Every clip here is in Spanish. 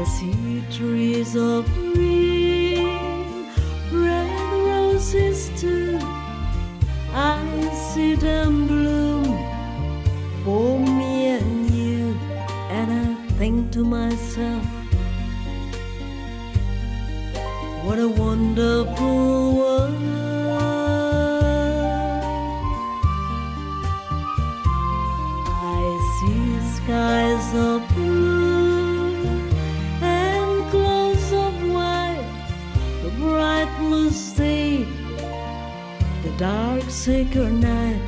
I see trees of green, red roses too. I see them bloom for me and you, and I think to myself, what a wonderful world. I see skies of blue and clouds of white, the bright blue sea, the dark sacred night,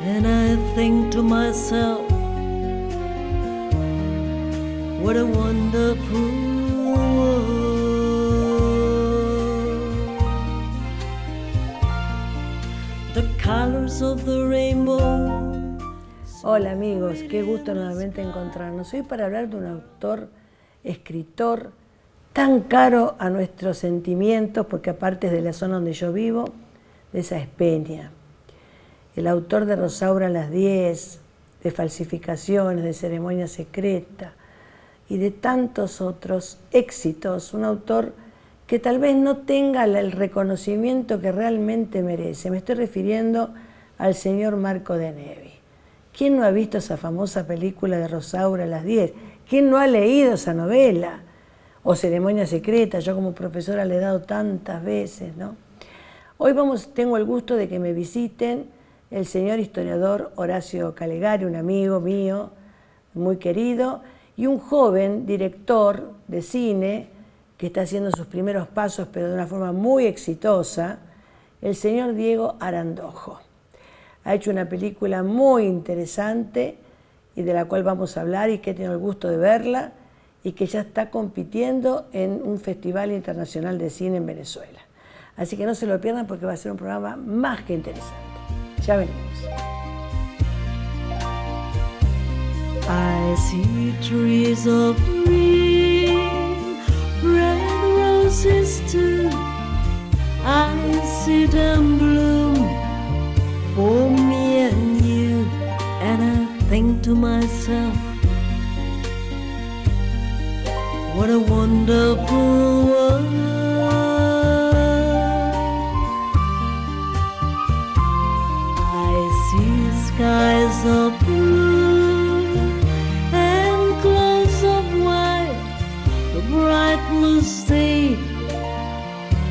and I think to myself, what a wonderful world. The colors of the rainbow. Hola amigos, qué gusto nuevamente encontrarnos. Hoy para hablar de un autor, escritor, tan caro a nuestros sentimientos, porque aparte es de la zona donde yo vivo, de Saespeña. El autor de Rosaura a las 10, de Falsificaciones, de Ceremonia Secreta y de tantos otros éxitos. Un autor que tal vez no tenga el reconocimiento que realmente merece. Me estoy refiriendo al señor Marco de Nevi. ¿Quién no ha visto esa famosa película de Rosaura a las 10? ¿Quién no ha leído esa novela? O Ceremonia Secreta, yo como profesora le he dado tantas veces, ¿no? Hoy tengo el gusto de que me visiten el señor historiador Horacio Calegari, un amigo mío muy querido, y un joven director de cine que está haciendo sus primeros pasos, pero de una forma muy exitosa, el señor Diego Arandojo. Ha hecho una película muy interesante y de la cual vamos a hablar y que he tenido el gusto de verla y que ya está compitiendo en un festival internacional de cine en Venezuela. Así que no se lo pierdan porque va a ser un programa más que interesante. Ya venimos. I see trees of green, red roses too. I see them bloom for me and you, and I think to myself, what a wonderful world. I see skies of blue and clouds of white, the bright blue sea,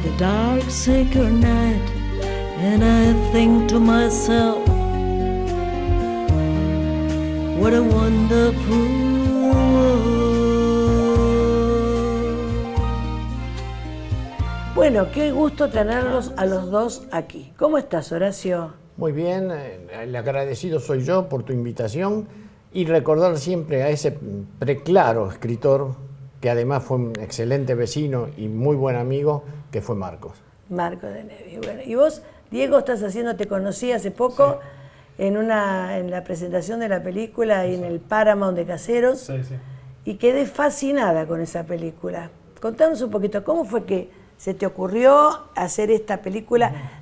the dark sacred night, and I think to myself, what a wonderful world. Bueno, qué gusto tenerlos a los dos aquí. ¿Cómo estás, Horacio? Muy bien, el agradecido soy yo por tu invitación y recordar siempre a ese preclaro escritor que además fue un excelente vecino y muy buen amigo, que fue Marcos. Marco de Nevi. Bueno, y vos, Diego, estás haciendo, te conocí hace poco, sí, en la presentación de la película y en el Paramount de Caseros, sí. Y quedé fascinada con esa película. Contanos un poquito, ¿cómo fue que se te ocurrió hacer esta película?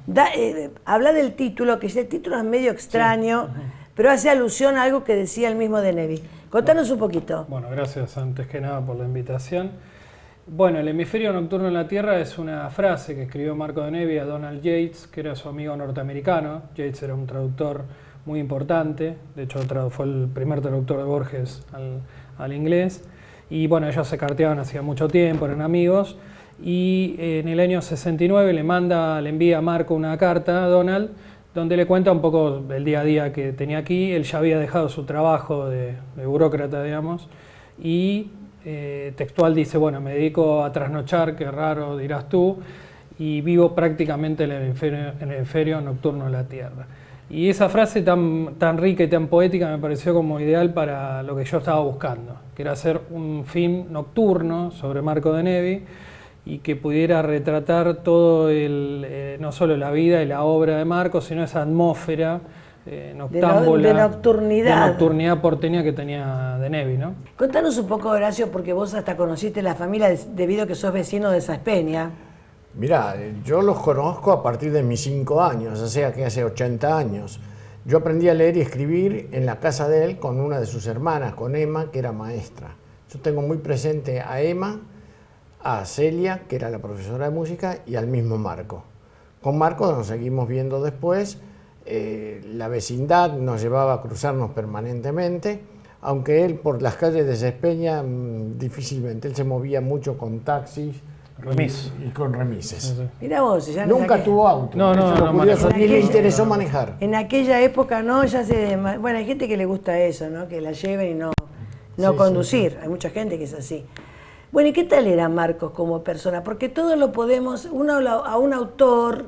Habla del título, que el título es medio extraño, sí, pero hace alusión a algo que decía el mismo de Nevi. Contanos un poquito. Bueno, gracias antes que nada por la invitación. Bueno, el hemisferio nocturno en la Tierra es una frase que escribió Marco de Nevi a Donald Yates, que era su amigo norteamericano. Yates era un traductor muy importante, de hecho fue el primer traductor de Borges al inglés. Y bueno, ellos se carteaban hacía mucho tiempo, eran amigos. Y en el año 69 le envía a Marco una carta a Donald, donde le cuenta un poco el día a día que tenía aquí. Él ya había dejado su trabajo de burócrata, digamos, y textual dice, bueno, me dedico a trasnochar, qué raro dirás tú, y vivo prácticamente en el hemisferio nocturno de la Tierra. Y esa frase tan rica y tan poética me pareció como ideal para lo que yo estaba buscando, que era hacer un film nocturno sobre Marco de Nevi y que pudiera retratar todo no solo la vida y la obra de Marco, sino esa atmósfera noctámbula, de nocturnidad porteña que tenía de Nevi, ¿no? Contanos un poco, Horacio, porque vos hasta conociste la familia debido a que sos vecino de Saespeña. Mirá, yo los conozco a partir de mis 5 años, o sea que hace 80 años. Yo aprendí a leer y escribir en la casa de él con una de sus hermanas, con Emma, que era maestra. Yo tengo muy presente a Emma, a Celia, que era la profesora de música, y al mismo Marco. Con Marco nos seguimos viendo después. La vecindad nos llevaba a cruzarnos permanentemente, aunque él por las calles de Cespeña difícilmente, él se movía mucho con taxis y con remises. Mirá vos, ya Nunca tuvo auto. No, Eso es lo curioso, manejó. ni le interesó manejar. En aquella época no, ya se... Bueno, hay gente que le gusta eso, ¿no? Que la lleven y no Sí, conducir. sí. Hay mucha gente que es así. Bueno, ¿y qué tal era Marcos como persona? Porque todo lo podemos, a un autor,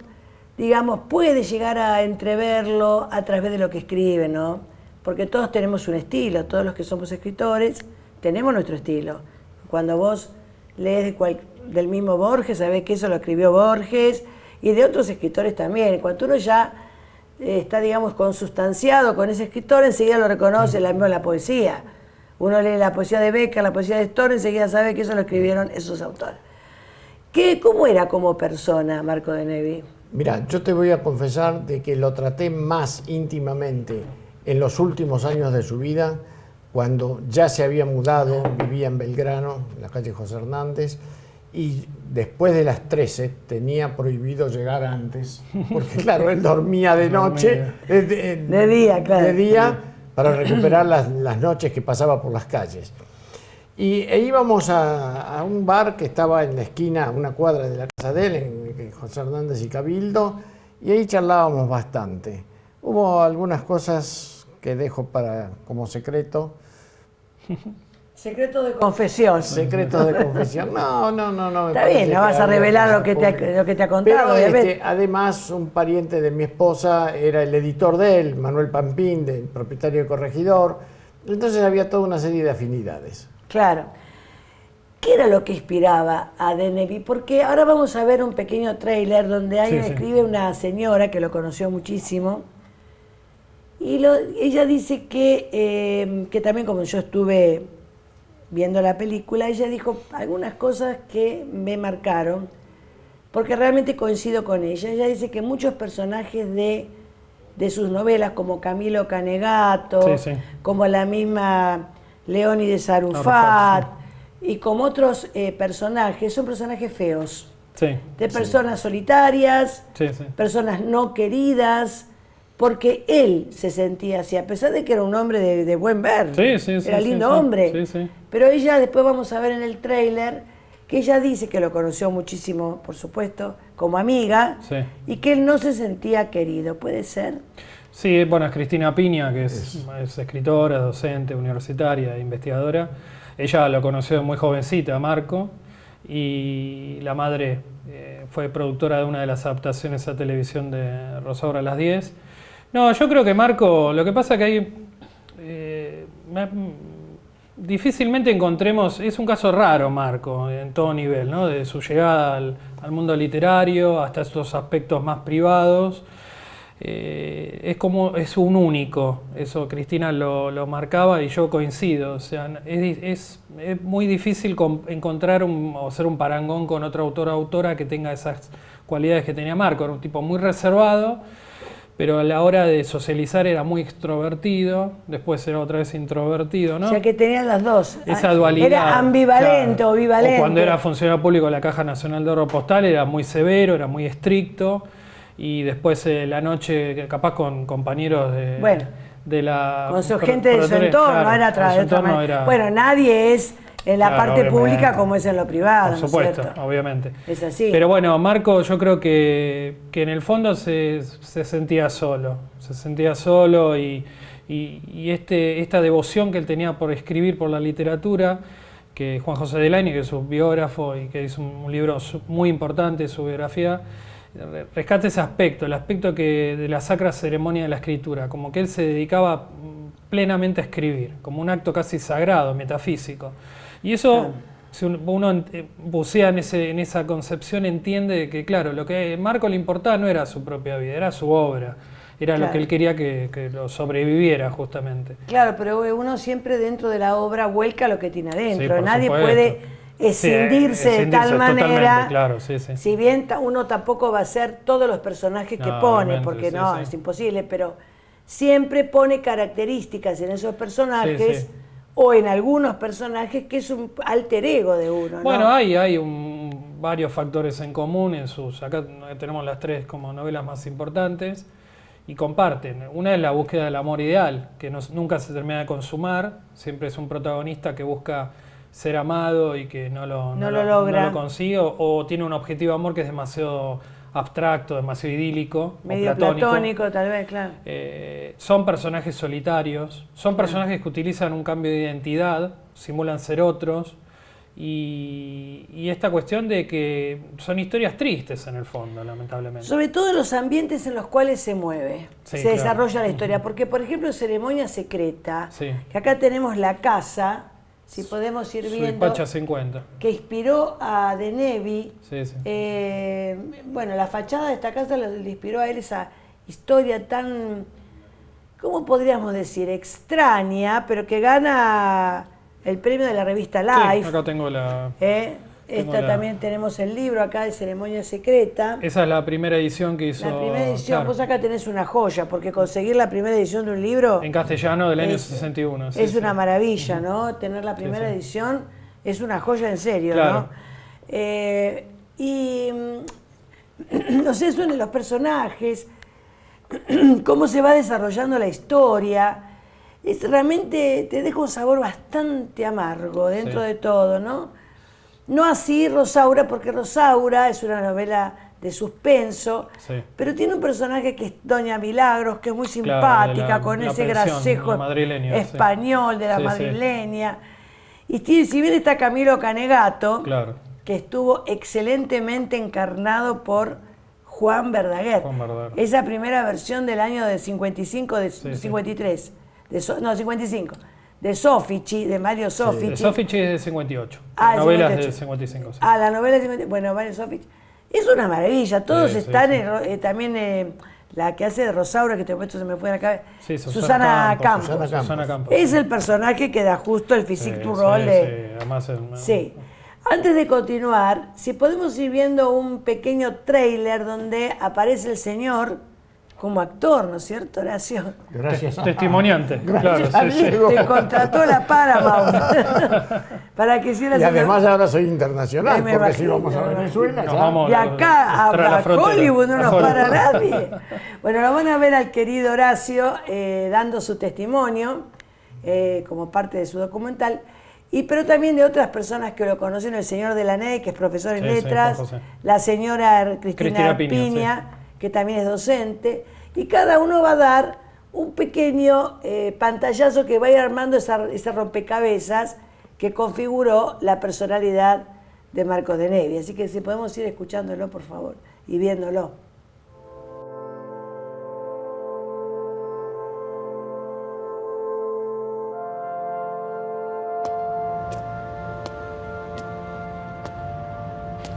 digamos, puede llegar a entreverlo a través de lo que escribe, ¿no? Porque todos tenemos un estilo, todos los que somos escritores tenemos nuestro estilo. Cuando vos lees del mismo Borges, sabés que eso lo escribió Borges, y de otros escritores también. Cuando uno ya está, digamos, consustanciado con ese escritor, enseguida lo reconoce, la misma la poesía. Uno lee la poesía de Becker, la poesía de Storr, enseguida sabe que eso lo escribieron esos autores. ¿Cómo era como persona Marco de Nevi? Mira, yo te voy a confesar de que lo traté más íntimamente en los últimos años de su vida, cuando ya se había mudado, vivía en Belgrano, en la calle José Hernández, y después de las 13 tenía prohibido llegar antes, porque claro, él dormía de noche, de día, claro. De día, para recuperar las noches que pasaba por las calles. E íbamos a un bar que estaba en la esquina, a una cuadra de la casa de él, en José Hernández y Cabildo, y ahí charlábamos bastante. Hubo algunas cosas que dejo como secreto. Secreto de confesión. Secretos de confesión. No. Está bien, no vas a revelar lo que te ha contado, pero obviamente. además, un pariente de mi esposa era el editor de él, Manuel Pampín, del propietario de Corregidor. Entonces había toda una serie de afinidades. Claro. ¿Qué era lo que inspiraba a de Nevi? Porque ahora vamos a ver un pequeño tráiler donde escribe una señora que lo conoció muchísimo. Y ella dice que también, como yo estuve viendo la película, ella dijo algunas cosas que me marcaron, porque realmente coincido con ella. Ella dice que muchos personajes de sus novelas, como Camilo Canegato, como la misma Leónides Arufat, y como otros personajes, son personajes feos, de personas solitarias, personas no queridas, porque él se sentía así, a pesar de que era un hombre de buen ver, era lindo hombre. Pero ella, después vamos a ver en el tráiler, que ella dice que lo conoció muchísimo, por supuesto, como amiga, y que él no se sentía querido. ¿Puede ser? Sí, bueno, es Cristina Piña, que es escritora, docente, universitaria, investigadora. Ella lo conoció muy jovencita, Marco, y la madre fue productora de una de las adaptaciones a televisión de Rosaura a las 10. No, yo creo que Marco, lo que pasa es que hay... difícilmente encontremos, es un caso raro Marco, en todo nivel, ¿no? De su llegada al mundo literario, hasta estos aspectos más privados. Es un único, eso Cristina lo marcaba y yo coincido. O sea, es muy difícil encontrar o ser un parangón con otro autor o autora que tenga esas cualidades que tenía Marco. Era un tipo muy reservado, pero a la hora de socializar era muy extrovertido, después era otra vez introvertido, ¿no? O sea que tenía las dos. Esa dualidad. Era ambivalente, claro. o bivalente. O cuando era funcionario público de la Caja Nacional de Ahorro Postal era muy severo, era muy estricto, y después la noche capaz con compañeros de la... Con su gente de su entorno, claro, era de otra manera. Bueno, nadie es en la parte pública como es en lo privado, por supuesto, ¿no es cierto? obviamente. Es así. Pero bueno, Marco yo creo que en el fondo se sentía solo. Se sentía solo y esta devoción que él tenía por escribir, por la literatura, que Juan José Delaunay, que es su biógrafo y que hizo un libro muy importante, su biografía, rescata ese aspecto, el aspecto de la sacra ceremonia de la escritura, como que él se dedicaba plenamente a escribir, como un acto casi sagrado, metafísico. Y eso, si uno bucea en esa concepción, entiende que, claro, lo que a Marco le importaba no era su propia vida, era su obra, era lo que él quería que lo sobreviviera, justamente. Claro, pero uno siempre dentro de la obra vuelca lo que tiene adentro, Sí, nadie supuesto. puede escindirse de tal manera, claro, si bien uno tampoco va a ser todos los personajes que pone, porque es imposible, pero siempre pone características en esos personajes o en algunos personajes que es un alter ego de uno, ¿no? Bueno, hay varios factores en común acá tenemos las 3 como novelas más importantes y comparten. Una es la búsqueda del amor ideal, que nunca se termina de consumar, siempre es un protagonista que busca ser amado y que no lo logra. no lo consigue, o tiene un objetivo de amor que es demasiado abstracto, demasiado idílico, medio o platónico. tal vez, claro. Son personajes solitarios, son personajes que utilizan un cambio de identidad, simulan ser otros, y esta cuestión de que son historias tristes en el fondo, lamentablemente. Sobre todo los ambientes en los cuales se mueve, Sí, se claro. desarrolla la historia. Porque, por ejemplo, Ceremonia Secreta, Sí. que acá tenemos la casa, si podemos ir viendo, Suipacha 50. que inspiró a De Nevi. Sí, sí. Bueno, la fachada de esta casa le inspiró a él esa historia tan, ¿cómo podríamos decir? Extraña, pero que gana el premio de la revista Life. Sí, acá tengo la... También tenemos el libro acá de Ceremonia Secreta. Esa es la primera edición que hizo... La primera edición, claro, vos acá tenés una joya, porque conseguir la primera edición de un libro en castellano del año es- 61. sí, es sí. una maravilla, ¿no? Tener la primera sí. edición es una joya en serio, Claro. ¿no? No sé, eso en los personajes, cómo se va desarrollando la historia. Realmente te deja un sabor bastante amargo dentro Sí. de todo, ¿no? No así Rosaura, porque Rosaura es una novela de suspenso, Sí. pero tiene un personaje que es Doña Milagros, que es muy Claro, simpática, de con la ese pensión, gracejo la madrileña, sí. español de la Sí, sí. madrileña. Y si bien está Camilo Canegato, Claro. que estuvo excelentemente encarnado por Juan Verdaguer. Juan Verdaguer. Esa primera versión del año de 55, de Sí, sí. 53, no, 55, de Sofici, de Mario Sofici. De Sofici es de 58. Ah, el Novelas 58. de 55. Sí. Ah, la novela de 50, bueno, Mario Sofici. Es una maravilla, todos Sí, sí, están, sí. También la que hace de Rosaura, que te puesto se me fue a la cabeza, Sí, Susana Campos. Susana Campos. Es el personaje que da justo el physique to Sí, roll sí, de... sí, además Sí. Antes de continuar, si podemos ir viendo un pequeño tráiler donde aparece el señor como actor, ¿no es cierto, Horacio? Gracias. Testimoniante, Gracias claro. a Sí, sí. Diego. Te contrató la Paramount para que hicieras Y una- además ahora soy internacional, Me porque si imagino, vamos a me Venezuela, Nos ya- vamos de acá tras la a frontera. Hollywood no nos A para Hollywood. nadie. Bueno, lo van a ver al querido Horacio dando su testimonio como parte de su documental, pero también de otras personas que lo conocen, el señor Delaney, que es profesor en Sí, sí, letras, Juan José. la señora Cristina Piña, que también es docente, y cada uno va a dar un pequeño pantallazo que va a ir armando ese rompecabezas que configuró la personalidad de Marcos de Nevi. Así que si podemos ir escuchándolo, por favor, y viéndolo.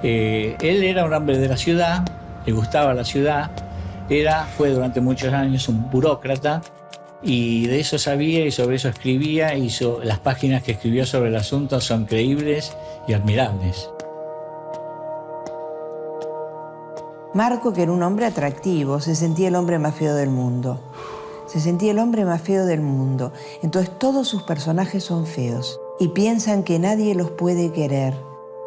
Él era un hombre de la ciudad, le gustaba la ciudad, fue durante muchos años un burócrata y de eso sabía y sobre eso escribía, y las páginas que escribió sobre el asunto son creíbles y admirables. Marco, que era un hombre atractivo, se sentía el hombre más feo del mundo. Se sentía el hombre más feo del mundo. Entonces todos sus personajes son feos y piensan que nadie los puede querer.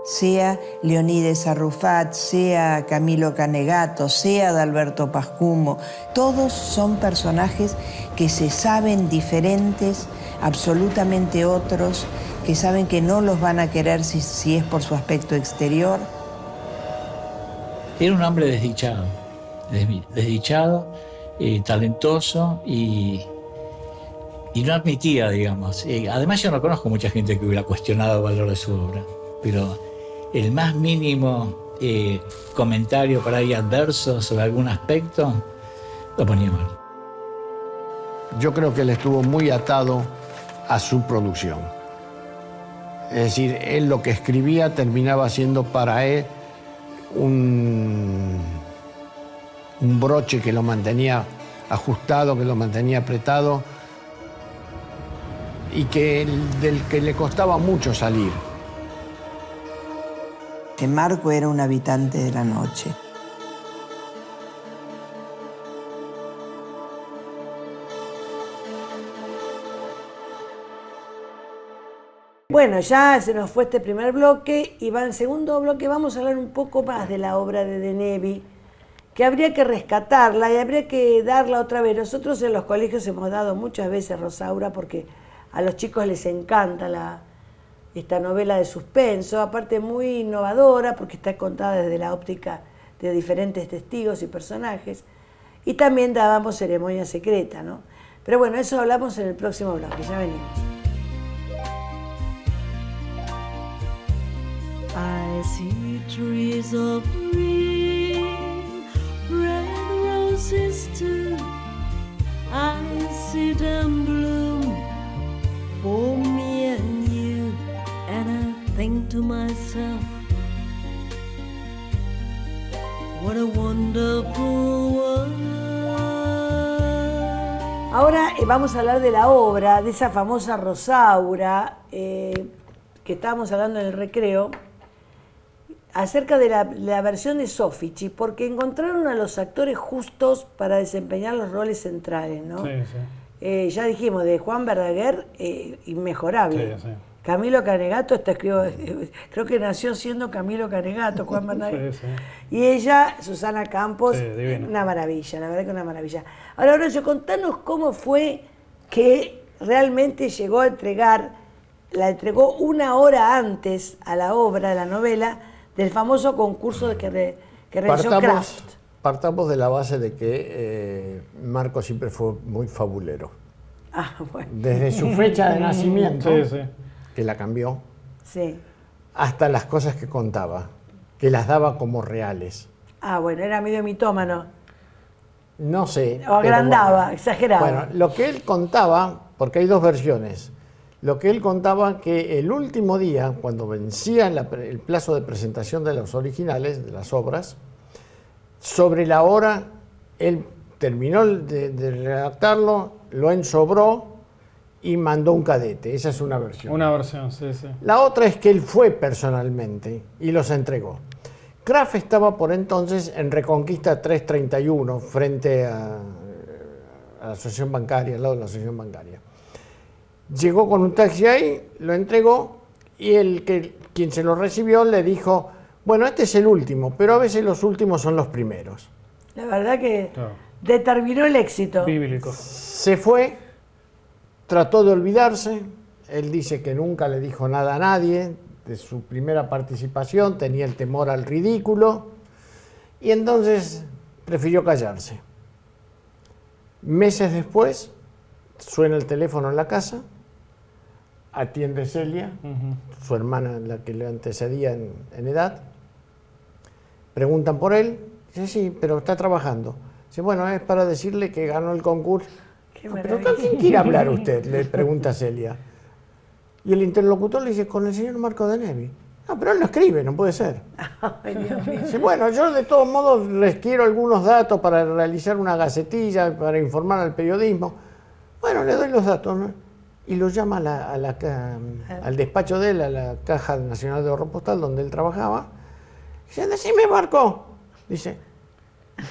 Sea Leonides Arrufat, sea Camilo Canegato, sea Adalberto Pascumo, todos son personajes que se saben diferentes, absolutamente otros, que saben que no los van a querer si es por su aspecto exterior. Era un hombre desdichado, talentoso y no admitía, digamos. Además yo no conozco mucha gente que hubiera cuestionado el valor de su obra, pero el más mínimo comentario por ahí adverso sobre algún aspecto lo ponía mal. Yo creo que él estuvo muy atado a su producción. Es decir, él lo que escribía terminaba siendo para él un broche que lo mantenía ajustado, que lo mantenía apretado y del que le costaba mucho salir. Que Marco era un habitante de la noche. Bueno, ya se nos fue este primer bloque y va en el segundo bloque. Vamos a hablar un poco más de la obra de De Nevi, que habría que rescatarla y habría que darla otra vez. Nosotros en los colegios hemos dado muchas veces Rosaura porque a los chicos les encanta esta novela de suspenso, aparte muy innovadora porque está contada desde la óptica de diferentes testigos y personajes. Y también dábamos Ceremonia Secreta, ¿no? Pero bueno, eso hablamos en el próximo bloque. Ya venimos. I see trees of green, red roses too. I see them bloom for me and you. And I think to myself, what a wonderful world. Ahora vamos a hablar de la obra, de esa famosa Rosaura, que estábamos hablando en el recreo, acerca de la versión de Soffici, porque encontraron a los actores justos para desempeñar los roles centrales, ¿no? Sí, sí. Ya dijimos, de Juan Verdaguer, inmejorable. Sí, sí. Camilo Canegato, creo que nació siendo Camilo Canegato, Juan Verdaguer. Sí, sí. Y ella, Susana Campos, Sí, divina. una maravilla, la verdad que una maravilla. Ahora, Horacio, contanos cómo fue que realmente llegó a la entregó una hora antes a la obra, a la novela, del famoso concurso que realizó Kraft. Partamos de la base de que Marco siempre fue muy fabulero. Ah, bueno. Desde su fecha de nacimiento, Sí, sí. que la cambió, Sí. hasta las cosas que contaba, que las daba como reales. Ah, bueno, era medio mitómano. No sé. O pero agrandaba, bueno. exageraba. Bueno, lo que él contaba, porque hay dos versiones, lo que él contaba que el último día, cuando vencía el plazo de presentación de los originales, de las obras, sobre la hora, él terminó de redactarlo, lo ensobró y mandó un cadete. Esa es una versión. Una versión, sí, sí. La otra es que él fue personalmente y los entregó. Kraft estaba por entonces en Reconquista 331, frente a la asociación bancaria, al lado de la asociación bancaria. Llegó con un taxi ahí, lo entregó y quien se lo recibió le dijo, bueno, este es el último, pero a veces los últimos son los primeros. La verdad que Claro. determinó el éxito. Bíblico. Se fue, trató de olvidarse, él dice que nunca le dijo nada a nadie de su primera participación, tenía el temor al ridículo y entonces prefirió callarse. Meses después, suena el teléfono en la casa, atiende Celia, su hermana, la que le antecedía en edad, preguntan por él, dice sí, pero está trabajando. Dice, bueno, es para decirle que ganó el concurso. Qué ¿Pero maravilla. con quién quiere hablar usted? Le pregunta Celia. Y el interlocutor le dice, con el señor Marco de Nevi. No, pero él no escribe, no puede ser. Ay, Dios mío. Dice, bueno, yo de todos modos les quiero algunos datos para realizar una gacetilla, para informar al periodismo. Bueno, le doy los datos, ¿no? Y lo llama al despacho de él, a la Caja Nacional de Ahorro Postal, donde él trabajaba. Dice, decime, Marco. Dice,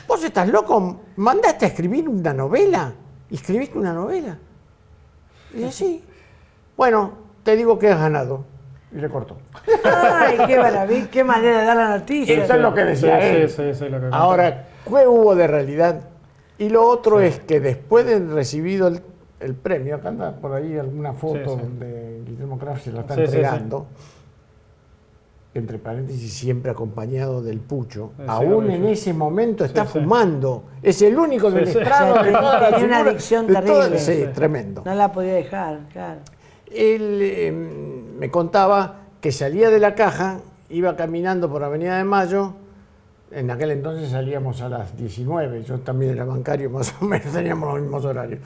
¿vos estás loco? ¿Mandaste a escribir una novela? ¿Y escribiste una novela? Dice, sí. Bueno, te digo que has ganado. Y le cortó. Ay, qué maravilla, qué manera de dar la noticia. Eso es lo que decía él. Sí, lo que Ahora, ¿qué hubo de realidad? Y lo otro es que después de recibido el premio, acá anda por ahí alguna foto Sí, sí. donde Guillermo Kraft se lo está Sí, sí, entregando, entre paréntesis siempre acompañado del pucho, Sí, aún sí, en sí. ese momento está Sí, sí. fumando, es el único del Sí, sí. estrado O sea, de toda la tenía una figura, adicción de toda- terrible. sí, Sí. tremendo. No la podía dejar, claro. Él me contaba que salía de la caja, iba caminando por Avenida de Mayo, en aquel entonces salíamos a las 19, yo también era bancario, más o menos teníamos los mismos horarios,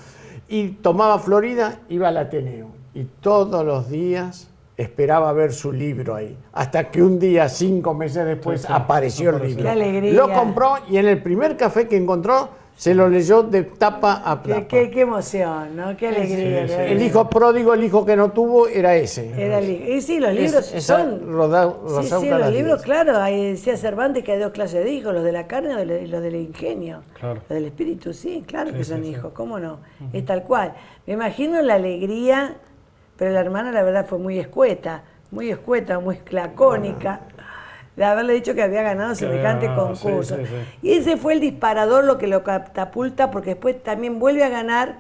y tomaba Florida, iba al Ateneo, y todos los días esperaba ver su libro ahí, hasta que un día, 5 meses después, Sí, sí, apareció el apareció. libro. Qué alegría. Lo compró y en el primer café que encontró, se lo leyó de tapa a tapa. Qué emoción, ¿no? Qué alegría. sí, ¿no? El hijo pródigo, el hijo que no tuvo, era ese. Era el hijo. Y sí, los libros Esa son... Sí, Rosaura los las libros, diez. claro, ahí decía Cervantes que hay dos clases de hijos, los de la carne y los del ingenio. Claro. Los del espíritu, sí, claro Sí, que sí, son sí. hijos, ¿cómo no? Es tal cual. Me imagino la alegría pero la hermana la verdad fue muy escueta, muy lacónica, de haberle dicho que había ganado semejante concurso. Sí, sí, sí. Y ese fue el disparador, lo que lo catapulta, porque después también vuelve a ganar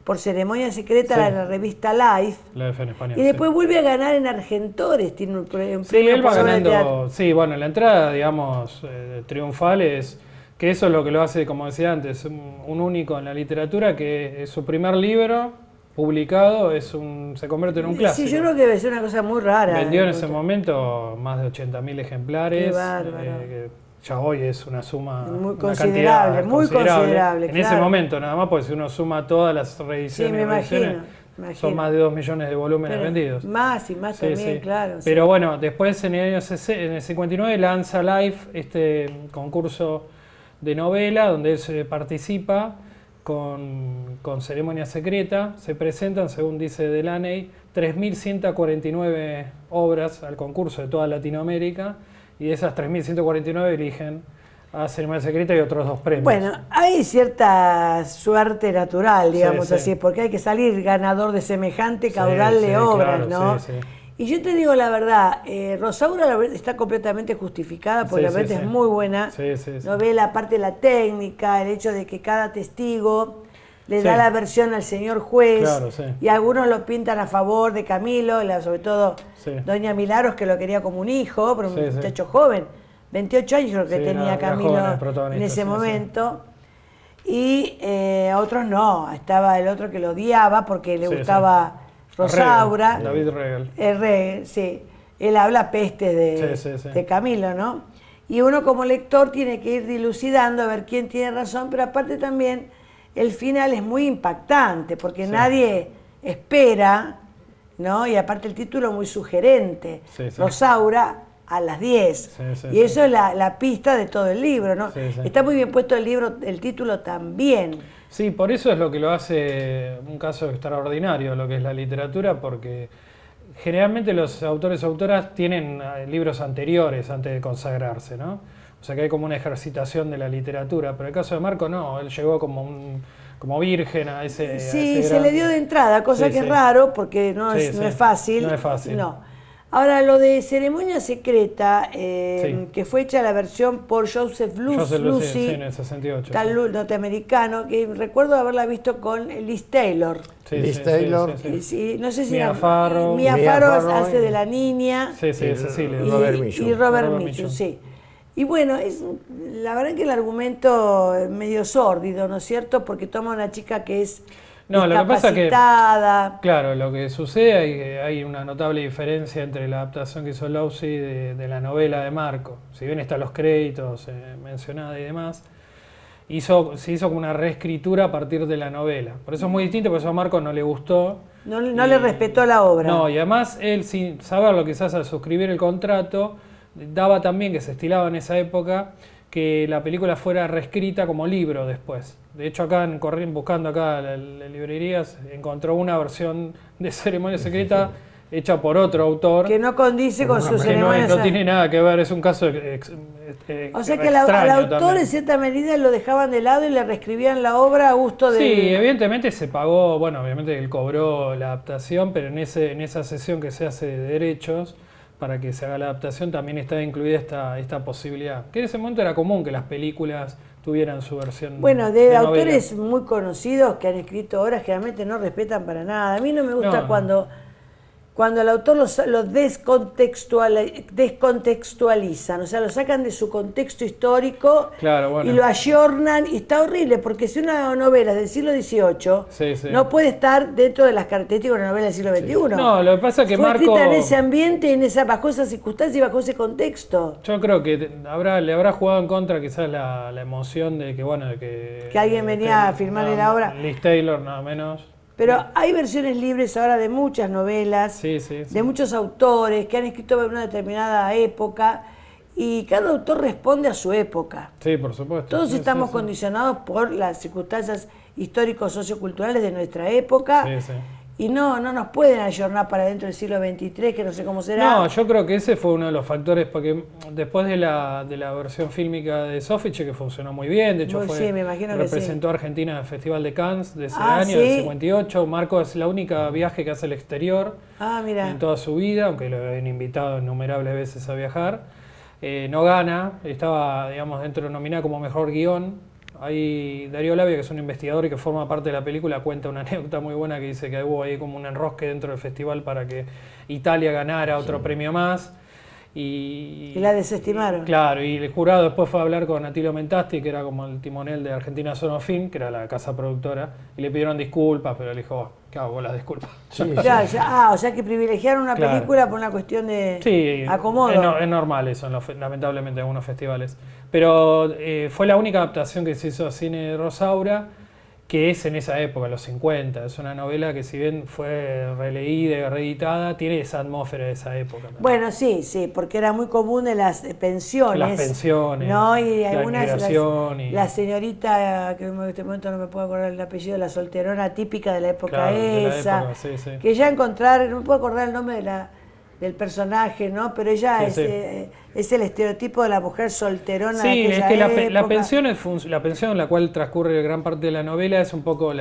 por Ceremonia Secreta Sí. la revista Life, La F en español. y después sí. vuelve a ganar en Argentores, tiene un premio Sí, él va por obra de teatro. ganando. Sí, bueno, la entrada, digamos, triunfal es que eso es lo que lo hace, como decía antes, un único en la literatura, que es su primer libro publicado se convierte en un clásico. Sí, yo creo que debe ser una cosa muy rara. Vendió en ese momento más de 80.000 ejemplares. Qué bárbaro. Que ya hoy es una suma Muy una considerable, cantidad muy considerable, En claro. ese momento nada más, porque si uno suma todas las reediciones, Sí, me reediciones, imagino. son más de 2 millones de volúmenes Pero vendidos. Más y más Sí, también, sí. claro. Pero sí. bueno, después en el año en el 59 lanza Life, este concurso de novela, donde él se participa con Ceremonia Secreta. Se presentan, según dice Delaney, 3.149 obras al concurso de toda Latinoamérica, y de esas 3.149 eligen a Ceremonia Secreta y otros 2 premios. Bueno, hay cierta suerte natural, digamos Sí, sí. así, porque hay que salir ganador de semejante caudal Sí, de sí, obras, claro, ¿no? sí, sí. Y yo te digo la verdad, Rosaura la verdad, está completamente justificada porque Sí, la sí, verdad sí. es muy buena Sí, sí, sí. novela, aparte de la técnica, el hecho de que cada testigo le Sí. da la versión al señor juez, Claro, sí. y algunos lo pintan a favor de Camilo, sobre todo Sí. Doña Milagros, que lo quería como un hijo, pero un Sí, sí. muchacho joven, 28 años creo que Sí, tenía era Camilo joven el protagonista, en ese sí, sí. momento. Y otros no, estaba el otro que lo odiaba porque le Sí, gustaba Rosaura. Regel, David Regel. Sí, él habla peste Sí, sí, sí. de Camilo, ¿no? Y uno como lector tiene que ir dilucidando a ver quién tiene razón, pero aparte también el final es muy impactante porque Sí. nadie espera, ¿no? Y aparte el título muy sugerente, Sí, sí. Rosaura a las 10. Sí, sí, y sí. eso es la pista de todo el libro, ¿no? Sí, sí. Está muy bien puesto el libro, el título también. Sí, por eso es lo que lo hace un caso extraordinario, lo que es la literatura, porque generalmente los autores o autoras tienen libros anteriores antes de consagrarse, ¿no? O sea que hay como una ejercitación de la literatura, pero el caso de Marco no, él llegó como virgen a ese... Sí, se le dio de entrada, cosa Sí, que sí. es raro porque no, Sí, es, no sí. es fácil. No es fácil. No. Ahora, lo de Ceremonia Secreta, Sí. que fue hecha la versión por Joseph Joseph Lucy, Lucy, sí, en el 68. tal norteamericano, que recuerdo haberla visto con Liz Taylor. Sí, Liz sí, Taylor. sí, sí, Y sí. sí, no sé si Mia era Farrow. Mia Mia Farrow Farrow hace y- de la niña. Sí, sí, Cecilia. Y Robert Mitchum. Y Robert Robert Mitchum, Mitchum. sí. Y bueno, la verdad que el argumento es medio sórdido, ¿no es cierto? Porque toma una chica que es No, lo que pasa es que- discapacitada. Claro, lo que sucede, hay una notable diferencia entre la adaptación que hizo Lousy de la novela de Marco. Si bien están los créditos mencionada y demás, se hizo como una reescritura a partir de la novela. Por eso es muy distinto, por eso a Marco no le gustó. No le respetó la obra. No, y además él, sin saberlo, quizás al suscribir el contrato, daba también, que se estilaba en esa época, que la película fuera reescrita como libro después. De hecho, acá buscando acá las librerías, encontró una versión de Ceremonia Secreta hecha por otro autor. Que no condice con su que no, ceremonia. no tiene nada que ver, es un caso O sea que al extraño autor también. en cierta medida lo dejaban de lado y le reescribían la obra a gusto de... Sí, evidentemente se pagó, bueno, obviamente él cobró la adaptación, pero en esa sesión que se hace de derechos, para que se haga la adaptación, también está incluida esta posibilidad. Que en ese momento era común que las películas tuvieran su versión Bueno, de novela. autores muy conocidos que han escrito obras, generalmente no respetan para nada. A mí no me gusta No. cuando el autor lo descontextualizan, o sea, lo sacan de su contexto histórico Claro, bueno. y lo ayornan, y está horrible, porque si una novela es del siglo XVIII, Sí, sí. no puede estar dentro de las características de una novela del siglo XXI. No, lo que pasa es que Fue Marco... escrita en ese ambiente, bajo esas circunstancias y bajo ese contexto. Yo creo que le habrá jugado en contra quizás la emoción de que, bueno, de que alguien venía a firmarle la obra. Liz Taylor, nada menos. Pero hay versiones libres ahora de muchas novelas, Sí, sí, sí. de muchos autores que han escrito en una determinada época, y cada autor responde a su época. Sí, por supuesto. Todos Sí, estamos sí, sí. condicionados por las circunstancias histórico-socioculturales de nuestra época, Sí, sí. y no nos pueden ayornar para dentro del siglo XXIII, que no sé cómo será. No, yo creo que ese fue uno de los factores, porque después de la versión fílmica de Soffice, que funcionó muy bien, de hecho Sí, me imagino que representó a Argentina en el Festival de Cannes de ese Ah, año, ¿sí? del 58. Marco es la única viaje que hace al exterior Mira. en toda su vida, aunque lo habían invitado innumerables veces a viajar. No gana, estaba, digamos, nominada como mejor guión. Ahí Darío Labia, que es un investigador y que forma parte de la película, cuenta una anécdota muy buena que dice que hubo ahí como un enrosque dentro del festival para que Italia ganara otro premio más. Y la desestimaron. Claro, y el jurado después fue a hablar con Atilio Mentasti, que era como el timonel de Argentina Sono Film, que era la casa productora, y le pidieron disculpas, pero él dijo, ¿qué hago las disculpas? Claro, o sea que privilegiaron una Claro. película por una cuestión de Sí, acomodo. es normal eso, lamentablemente en algunos festivales. Pero fue la única adaptación que se hizo a cine de Rosaura, que es en esa época, los 50. Es una novela que, si bien fue releída y reeditada, tiene esa atmósfera de esa época también. Bueno, sí, porque era muy común de las pensiones. Las pensiones, ¿no? Y la algunas, inmigración la señorita, que en este momento no me puedo acordar el apellido, la solterona típica de la época Claro, de la esa. época, sí. Que ya no me puedo acordar el nombre del personaje, ¿no? Pero ella es el estereotipo de la mujer solterona de Sí, aquella es que la época. pensión en la cual transcurre gran parte de la novela es un poco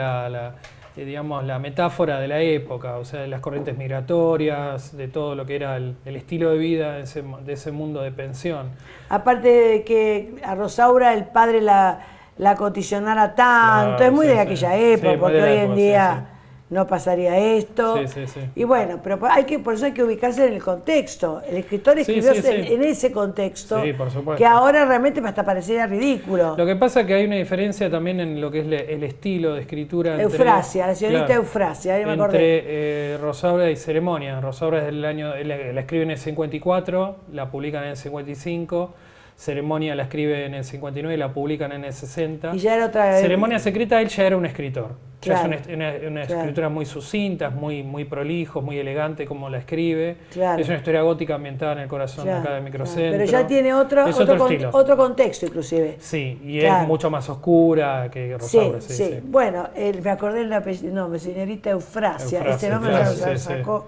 digamos, la metáfora de la época, o sea, de las corrientes migratorias, de todo lo que era el estilo de vida de ese mundo de pensión. Aparte de que a Rosaura el padre la condicionara tanto, Claro, es muy sí, de aquella sí. época, Sí, muy porque de la hoy en época, día no pasaría esto. Sí. Y bueno, pero por eso hay que ubicarse en el contexto. El escritor escribió sí. en ese contexto, Sí, por supuesto. que ahora realmente hasta parecería ridículo. Lo que pasa es que hay una diferencia también en lo que es el estilo de escritura. Eufrasia, la señorita Eufrasia, ahí me acordé. Entre Rosaura y Ceremonia. Rosaura es del año, la escribe en el 54, la publican en el 55. Ceremonia la escribe en el 59 y la publican en el 60. Y ya era otra vez. Ceremonia secreta, él ya era un escritor. Claro, Ya es una escritura muy sucinta, muy prolijo, muy elegante como la escribe. Claro. Es una historia gótica ambientada en el corazón de acá del microcentro. Pero ya tiene otro estilo. otro contexto inclusive. Sí, y Claro. es mucho más oscura que Rosaura. Sí. Bueno, me acordé el apellido, no, señorita Eufrasia, Eufrasia, ese nombre claro, ya lo sí, sacó.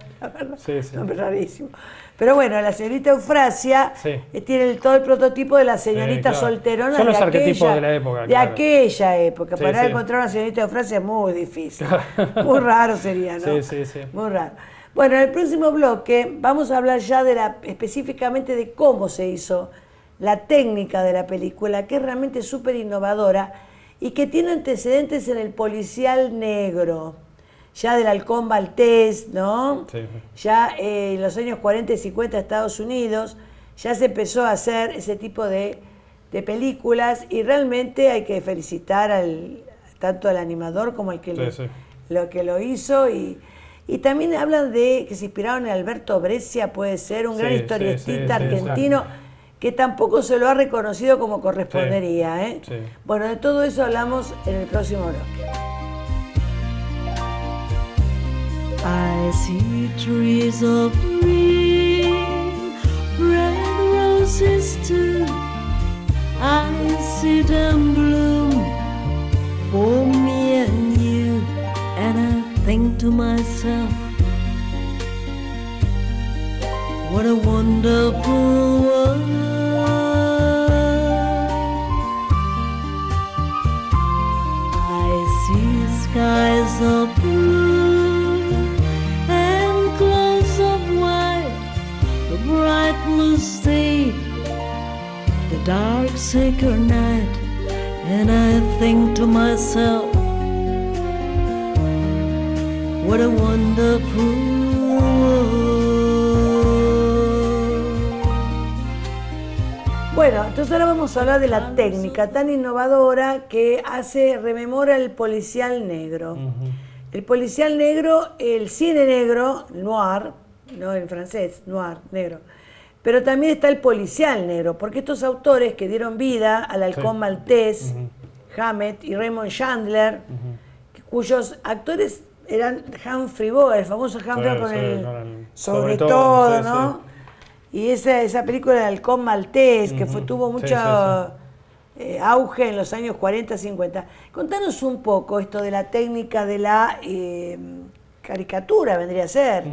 Sí. Nombre rarísimo. Pero bueno, la señorita Eufrasia Sí. Tiene todo el prototipo de la señorita claro. solterona Son de los arquetipos aquella, de la época, de claro. aquella época. Sí, Para sí. encontrar una señorita Eufrasia es muy difícil. Muy raro sería, ¿no? Sí. Muy raro. Bueno, en el próximo bloque vamos a hablar ya específicamente de cómo se hizo la técnica de la película, que es realmente súper innovadora y que tiene antecedentes en el policial negro, ya del Halcón Maltés, ¿no? Sí. Ya en los años 40 y 50 de Estados Unidos ya se empezó a hacer ese tipo de películas, y realmente hay que felicitar tanto al animador como al que lo hizo, y también hablan de que se inspiraron en Alberto Brescia, puede ser, un gran historietista argentino, que tampoco se lo ha reconocido como correspondería. Sí. Bueno, de todo eso hablamos en el próximo bloque. I see trees of green, red roses too. I see them bloom for me and you, and I think to myself, what a wonderful world. I see skies of blue and clouds of white, the bright blue sea, the dark sacred night, and I think to myself, what a wonderful world. Bueno, entonces ahora vamos a hablar de la técnica tan innovadora que rememora el policial negro. El policial negro, el cine negro, noir, no en francés, noir, negro. Pero también está el policial negro, porque estos autores que dieron vida al Halcón Maltés, Hammett y Raymond Chandler, cuyos actores eran Humphrey Bogart, el famoso Humphrey con el sobre todo, ¿no? Sí. Y esa película del Halcón Maltés, que tuvo mucho auge en los años 40, 50. Contanos un poco esto de la técnica de la caricatura vendría a ser.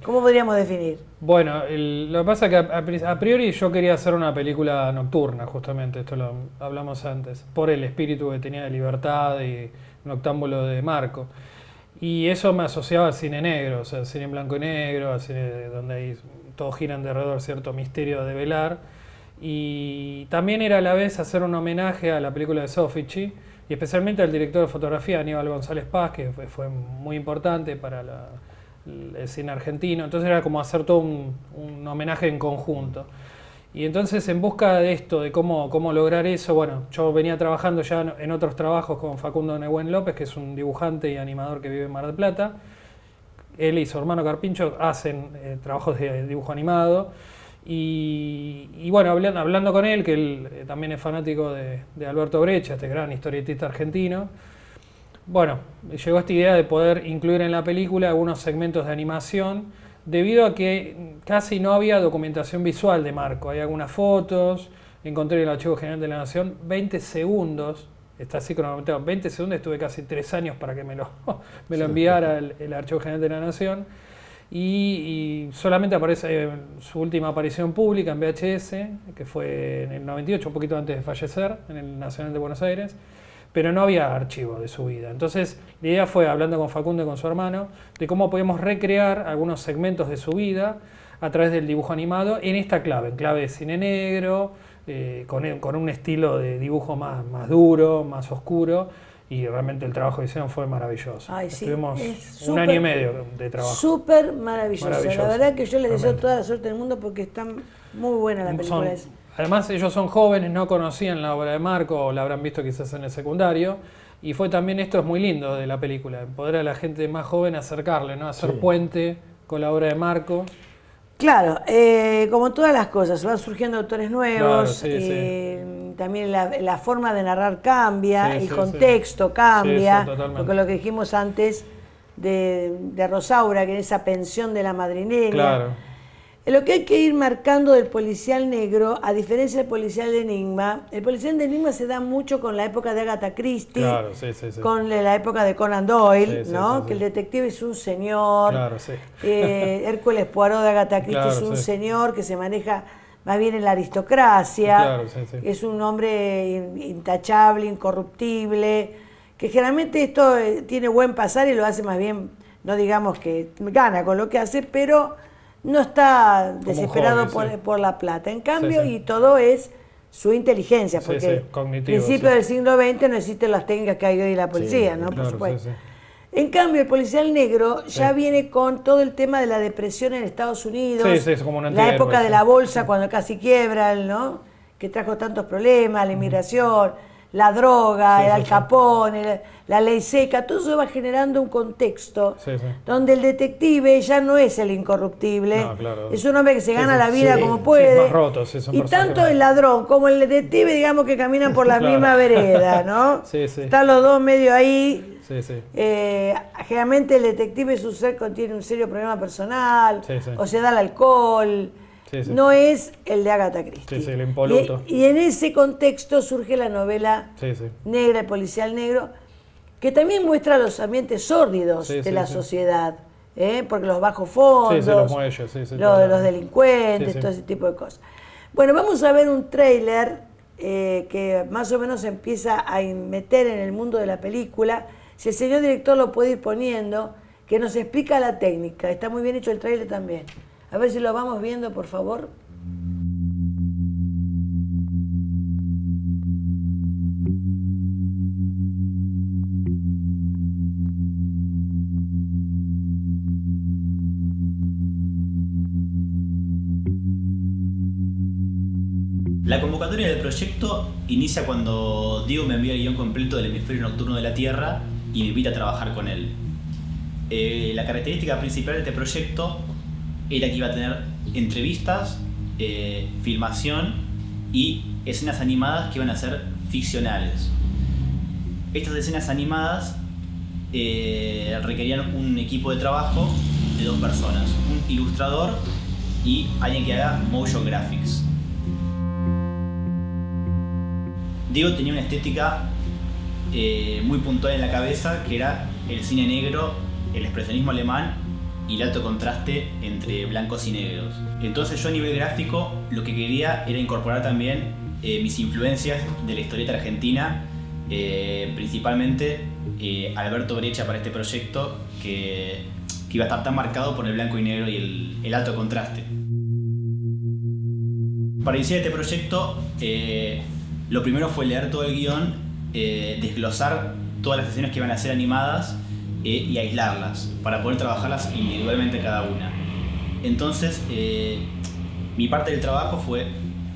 ¿Cómo podríamos definir? Bueno, lo que pasa es que a priori yo quería hacer una película nocturna, justamente, esto lo hablamos antes, por el espíritu que tenía de libertad y Noctámbulo de Marco. Y eso me asociaba al cine negro, o sea, al cine en blanco y negro, al cine donde ahí todos giran de alrededor cierto misterio a develar. Y también era a la vez hacer un homenaje a la película de Soffici, y especialmente al director de fotografía, Aníbal González Paz, que fue muy importante para el cine argentino. Entonces era como hacer todo un homenaje en conjunto. Y entonces, en busca de esto, de cómo lograr eso, bueno, yo venía trabajando ya en otros trabajos con Facundo Nehuen López, que es un dibujante y animador que vive en Mar del Plata. Él y su hermano Carpincho hacen trabajos de dibujo animado. Y bueno, hablando con él, que él también es fanático de Alberto Breccia, este gran historietista argentino, bueno, llegó esta idea de poder incluir en la película algunos segmentos de animación, debido a que casi no había documentación visual de Marco. Hay algunas fotos, encontré en el Archivo General de la Nación, 20 segundos, está así cronometrado, 20 segundos, estuve casi 3 años para que me lo enviara el Archivo General de la Nación, y solamente aparece su última aparición pública en VHS, que fue en el 98, un poquito antes de fallecer, en el Nacional de Buenos Aires, pero no había archivo de su vida. Entonces la idea fue, hablando con Facundo y con su hermano, de cómo podemos recrear algunos segmentos de su vida a través del dibujo animado en esta clave, en clave de cine negro, con un estilo de dibujo más duro, más oscuro, y realmente el trabajo que hicieron fue maravilloso. Ay, sí, estuvimos un año y medio de trabajo. Súper maravilloso. La verdad que yo les deseo toda la suerte del mundo porque está muy buena la película esa. Además, ellos son jóvenes, no conocían la obra de Marco, o la habrán visto quizás en el secundario, y fue también, esto es muy lindo de la película, poder a la gente más joven acercarle, ¿no? Hacer puente con la obra de Marco. Claro, como todas las cosas, van surgiendo autores nuevos, claro, también la forma de narrar cambia, el contexto cambia, porque lo que dijimos antes de Rosaura, que en esa pensión de la madrileña. Claro. Lo que hay que ir marcando del policial negro, a diferencia del policial de Enigma, el policial de Enigma se da mucho con la época de Agatha Christie, claro, con la época de Conan Doyle, ¿no? Que el detective es un señor, claro, Hércules Poirot de Agatha Christie es un señor que se maneja más bien en la aristocracia, es un hombre intachable, incorruptible, que generalmente esto tiene buen pasar y lo hace más bien, no digamos que gana con lo que hace, pero no está desesperado por la plata. En cambio, y todo es su inteligencia, porque al principio del siglo XX no existen las técnicas que hay hoy en la policía, ¿no? Por supuesto. En cambio, el policial negro ya viene con todo el tema de la depresión en Estados Unidos, como la época de la bolsa cuando casi quiebran, ¿no? Que trajo tantos problemas, la inmigración, la droga, el Al Capone, la ley seca, todo eso va generando un contexto donde el detective ya no es el incorruptible, es un hombre que se gana la vida como puede, más roto, y tanto el ladrón como el detective, digamos que caminan por la misma vereda, ¿no? Están los dos medio ahí. Generalmente el detective es un ser que tiene un serio problema personal, o se da al alcohol. No es el de Agatha Christie. El impoluto. Y en ese contexto surge la novela negra, el policial negro, que también muestra los ambientes sórdidos de la sociedad, porque los bajos fondos, los muelles, los delincuentes, todo ese tipo de cosas. Bueno, vamos a ver un tráiler que más o menos empieza a meter en el mundo de la película. Si el señor director lo puede ir poniendo, que nos explica la técnica. Está muy bien hecho el tráiler también. A ver si lo vamos viendo, por favor. La convocatoria del proyecto inicia cuando Diego me envía el guión completo del Hemisferio Nocturno de la Tierra y me invita a trabajar con él. La característica principal de este proyecto era que iba a tener entrevistas, filmación y escenas animadas que iban a ser ficcionales. Estas escenas animadas requerían un equipo de trabajo de 2 personas, un ilustrador y alguien que haga motion graphics. Diego tenía una estética muy puntual en la cabeza, que era el cine negro el expresionismo alemán y el alto contraste entre blancos y negros. Entonces yo a nivel gráfico lo que quería era incorporar también mis influencias de la historieta argentina, principalmente Alberto Brecha para este proyecto que iba a estar tan marcado por el blanco y negro y el alto contraste. Para iniciar este proyecto, lo primero fue leer todo el guión, desglosar todas las escenas que iban a ser animadas y aislarlas para poder trabajarlas individualmente cada una. Entonces, mi parte del trabajo fue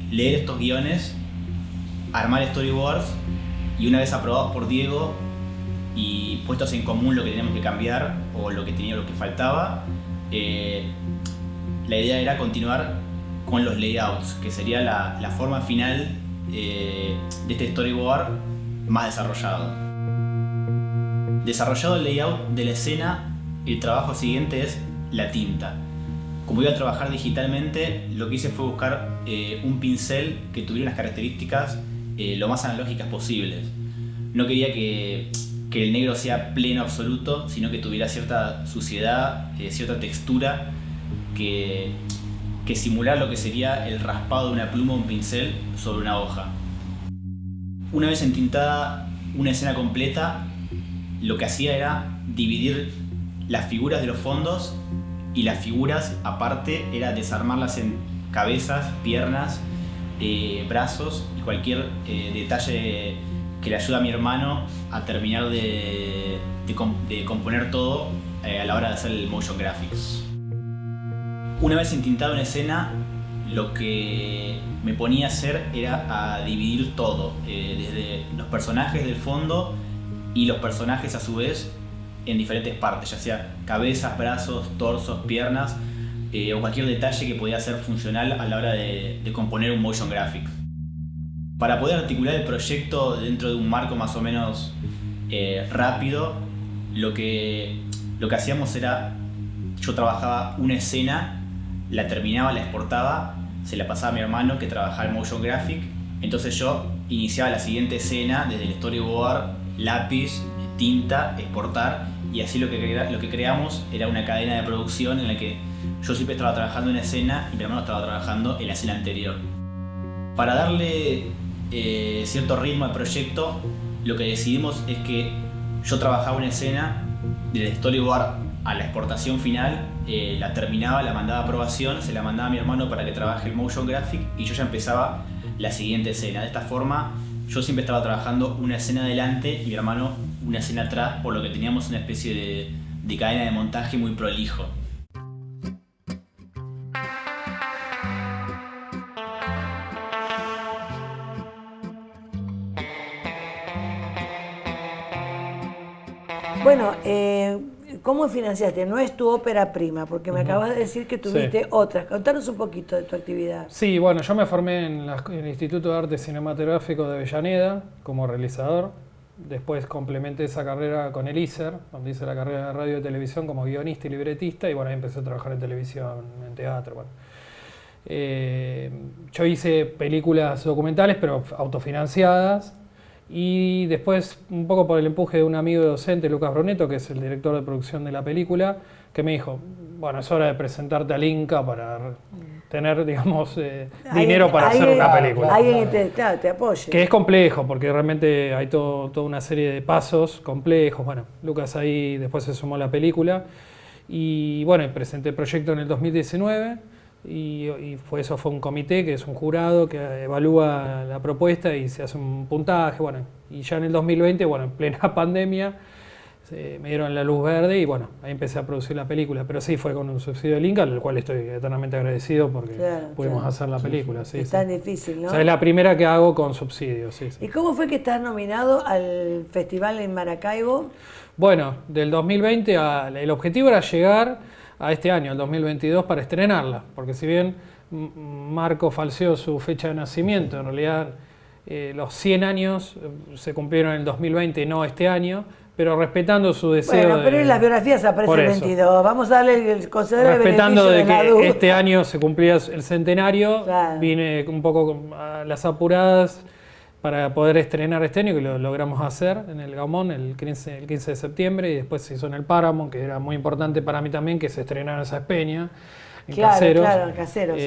leer estos guiones, armar storyboards y una vez aprobados por Diego y puestos en común lo que teníamos que cambiar o lo que faltaba, la idea era continuar con los layouts, que sería la forma final de este storyboard más desarrollado. Desarrollado el layout de la escena, el trabajo siguiente es la tinta. Como iba a trabajar digitalmente, lo que hice fue buscar un pincel que tuviera unas características lo más analógicas posibles. No quería que el negro sea pleno absoluto, sino que tuviera cierta suciedad, cierta textura que simulara lo que sería el raspado de una pluma o un pincel sobre una hoja. Una vez entintada una escena completa, lo que hacía era dividir las figuras de los fondos y las figuras aparte era desarmarlas en cabezas, piernas, brazos y cualquier detalle que le ayude a mi hermano a terminar de componer todo a la hora de hacer el motion graphics. Una vez entintada una escena, lo que me ponía a hacer era a dividir todo, desde los personajes del fondo y los personajes a su vez en diferentes partes, ya sea cabezas, brazos, torsos, piernas o cualquier detalle que podía ser funcional a la hora de componer un motion graphic. Para poder articular el proyecto dentro de un marco más o menos rápido, lo que hacíamos era, yo trabajaba una escena, la terminaba, la exportaba, se la pasaba a mi hermano que trabajaba en motion graphic, entonces yo iniciaba la siguiente escena desde el storyboard, lápiz, tinta, exportar, y así lo que creamos era una cadena de producción en la que yo siempre estaba trabajando en una escena y mi hermano estaba trabajando en la escena anterior. Para darle cierto ritmo al proyecto, lo que decidimos es que yo trabajaba una escena desde el storyboard a la exportación final, la terminaba, la mandaba a aprobación, se la mandaba a mi hermano para que trabaje el motion graphic y yo ya empezaba la siguiente escena. De esta forma yo siempre estaba trabajando una escena adelante y mi hermano una escena atrás, por lo que teníamos una especie de cadena de montaje muy prolijo. Bueno, ¿cómo financiaste? No es tu ópera prima, porque me acabas de decir que tuviste otras. Contanos un poquito de tu actividad. Sí, bueno, yo me formé en el Instituto de Arte Cinematográfico de Avellaneda como realizador. Después complementé esa carrera con el ISER, donde hice la carrera de radio y televisión como guionista y libretista, y bueno, ahí empecé a trabajar en televisión, en teatro. Bueno. Yo hice películas documentales, pero autofinanciadas. Y después, un poco por el empuje de un amigo docente, Lucas Bruneto, que es el director de producción de la película, que me dijo, bueno, es hora de presentarte al Inca para tener, digamos, dinero para hacer una película. Alguien que te apoye. Que es complejo, porque realmente hay toda una serie de pasos complejos. Bueno, Lucas ahí después se sumó a la película. Y bueno, presenté el proyecto en el 2019. Y eso fue un comité, que es un jurado que evalúa la propuesta y se hace un puntaje. Bueno, y ya en el 2020, bueno, en plena pandemia, me dieron la luz verde y bueno, ahí empecé a producir la película. Pero sí, fue con un subsidio del Inca, al cual estoy eternamente agradecido porque pudimos hacer la película. Sí, es tan difícil, ¿no? O sea, es la primera que hago con subsidio, sí. ¿Y cómo fue que estás nominado al festival en Maracaibo? Bueno, del 2020, el objetivo era llegar a este año, el 2022, para estrenarla, porque si bien Marco falseó su fecha de nacimiento, en realidad los 100 años se cumplieron en el 2020 y no este año, pero respetando su deseo. Bueno, pero en las biografías aparece el 22, vamos a darle el conceder el respetando beneficio de la duda. Que este año se cumplía el centenario, claro. Vine un poco a las apuradas para poder estrenar este año, que lo logramos hacer en el Gaumont el 15 de septiembre, y después se hizo en el Paramount, que era muy importante para mí también que se estrenara esas peñas. Claro, Caseros.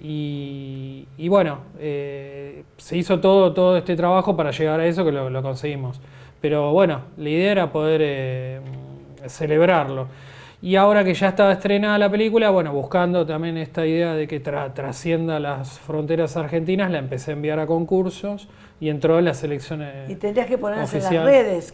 Y bueno, se hizo todo este trabajo para llegar a eso, que lo conseguimos. Pero bueno, la idea era poder celebrarlo. Y ahora que ya estaba estrenada la película, bueno, buscando también esta idea de que trascienda las fronteras argentinas, la empecé a enviar a concursos y entró en las selecciones. Y tendrías que ponerse oficial. En las redes.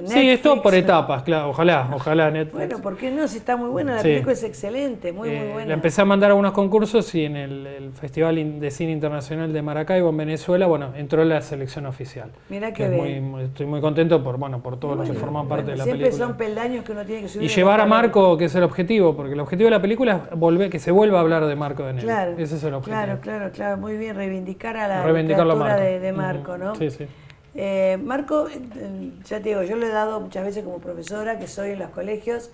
Sí, esto por etapas, claro, ojalá Netflix. Bueno, ¿por qué no? Si está muy buena, la Sí. película es excelente, muy buena. La empecé a mandar a algunos concursos y en el Festival de Cine Internacional de Maracaibo, en Venezuela, bueno, entró en la selección oficial. Mirá que bien. Estoy muy contento por todos los que forman parte de la siempre película. son peldaños que uno tiene que subir. Y llevar a Marco, que es el objetivo, porque el objetivo de la película es que se vuelva a hablar de Marco de Neve. Claro, ese es el objetivo. Claro, muy bien, reivindicar a la Reivindicarlo a literatura Marco. de Marco, ¿no? Sí, sí. Marco, ya te digo, yo le he dado muchas veces como profesora, que soy en los colegios,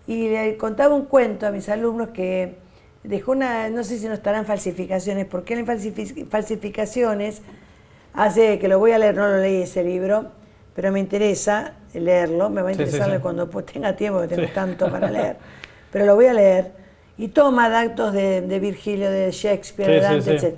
y le contaba un cuento a mis alumnos que dejó no sé si no estarán falsificaciones, porque él en falsificaciones hace, que lo voy a leer, no lo leí ese libro, pero me interesa leerlo, me va a interesar sí. cuando tenga tiempo, que tengo tanto para leer, pero lo voy a leer, y toma datos de Virgilio, de Shakespeare, de Dante, etc.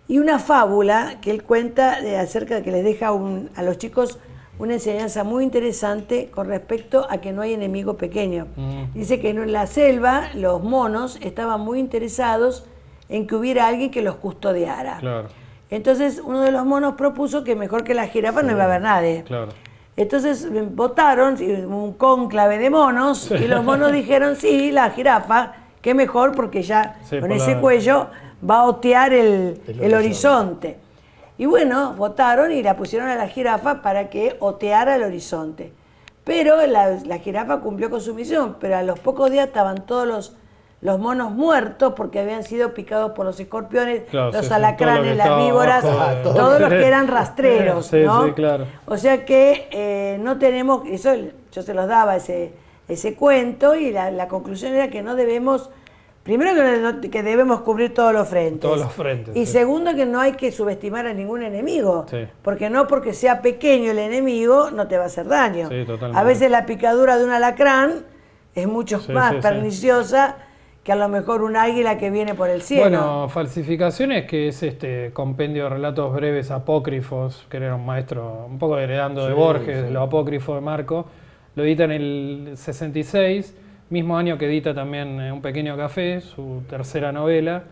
Y una fábula que él cuenta acerca de que les deja a los chicos una enseñanza muy interesante con respecto a que no hay enemigo pequeño. Dice que en la selva los monos estaban muy interesados en que hubiera alguien que los custodiara. Claro. Entonces uno de los monos propuso que mejor que la jirafa no iba a haber nadie. Claro. Entonces votaron un cónclave de monos y los monos dijeron sí, la jirafa, qué mejor porque ya con ese cuello va a otear el horizonte. Y bueno, votaron y la pusieron a la jirafa para que oteara el horizonte. Pero la jirafa cumplió con su misión, pero a los pocos días estaban todos los monos muertos porque habían sido picados por los escorpiones, los alacranes, las víboras, todos los que eran rastreros, ¿no? Sí, claro. O sea que no tenemos, eso yo se los daba ese cuento, y la conclusión era que no debemos, primero que debemos cubrir todos los frentes. Todos los frentes. Y sí. segundo que no hay que subestimar a ningún enemigo. Sí. Porque no porque sea pequeño el enemigo no te va a hacer daño. Sí, totalmente. A veces la picadura de un alacrán es mucho más sí. perniciosa que a lo mejor un águila que viene por el cielo. Bueno, falsificaciones, que es compendio de relatos breves apócrifos, que era un maestro un poco heredando de Borges, de lo apócrifo de Marco. Lo edita en el 66, mismo año que edita también Un pequeño café, su tercera novela.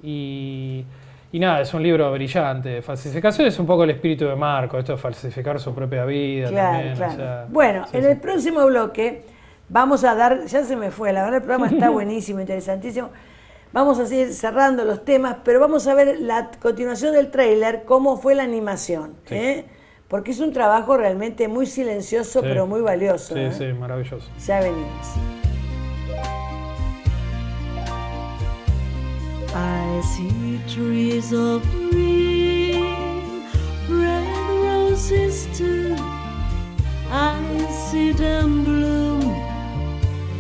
Y nada, es un libro brillante. Falsificaciones es un poco el espíritu de Marco, esto de falsificar su propia vida también. Claro. O sea, bueno, en el próximo bloque vamos a dar, ya se me fue, la verdad el programa está buenísimo, interesantísimo. Vamos a seguir cerrando los temas, pero vamos a ver la continuación del tráiler, cómo fue la animación. Sí. Porque es un trabajo realmente muy silencioso, pero muy valioso. Sí, maravilloso. Ya venimos. I see trees of green, red roses too. I see them bloom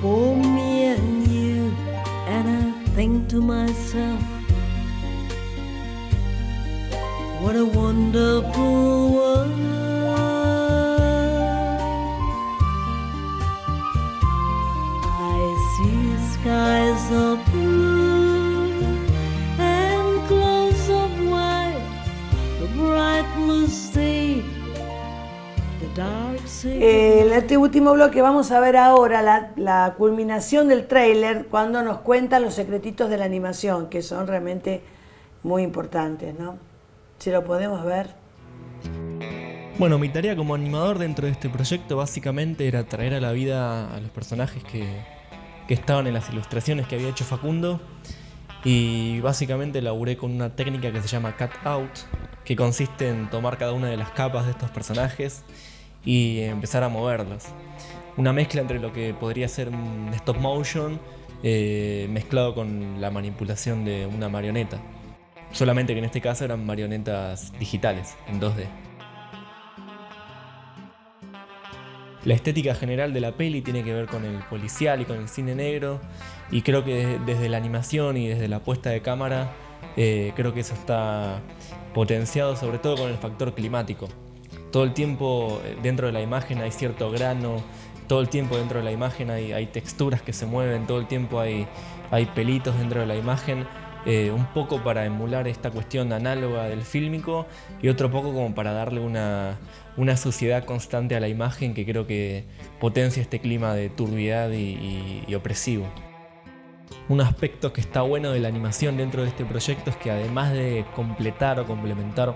for me and you, and I think to myself, what a wonderful world. I see skies of blue and clouds of white, the bright blue sea, the dark sea. En este último bloque vamos a ver ahora la culminación del tráiler, cuando nos cuentan los secretitos de la animación, que son realmente muy importantes, ¿no? Si lo podemos ver. Bueno, mi tarea como animador dentro de este proyecto básicamente era traer a la vida a los personajes que estaban en las ilustraciones que había hecho Facundo, y básicamente laburé con una técnica que se llama cut out, que consiste en tomar cada una de las capas de estos personajes y empezar a moverlos. Una mezcla entre lo que podría ser un stop motion mezclado con la manipulación de una marioneta. Solamente que en este caso eran marionetas digitales, en 2D. La estética general de la peli tiene que ver con el policial y con el cine negro, y creo que desde la animación y desde la puesta de cámara, creo que eso está potenciado sobre todo con el factor climático. Todo el tiempo dentro de la imagen hay cierto grano, todo el tiempo dentro de la imagen hay texturas que se mueven, todo el tiempo hay pelitos dentro de la imagen, un poco para emular esta cuestión análoga del fílmico y otro poco como para darle una suciedad constante a la imagen que creo que potencia este clima de turbiedad y opresivo. Un aspecto que está bueno de la animación dentro de este proyecto es que además de completar o complementar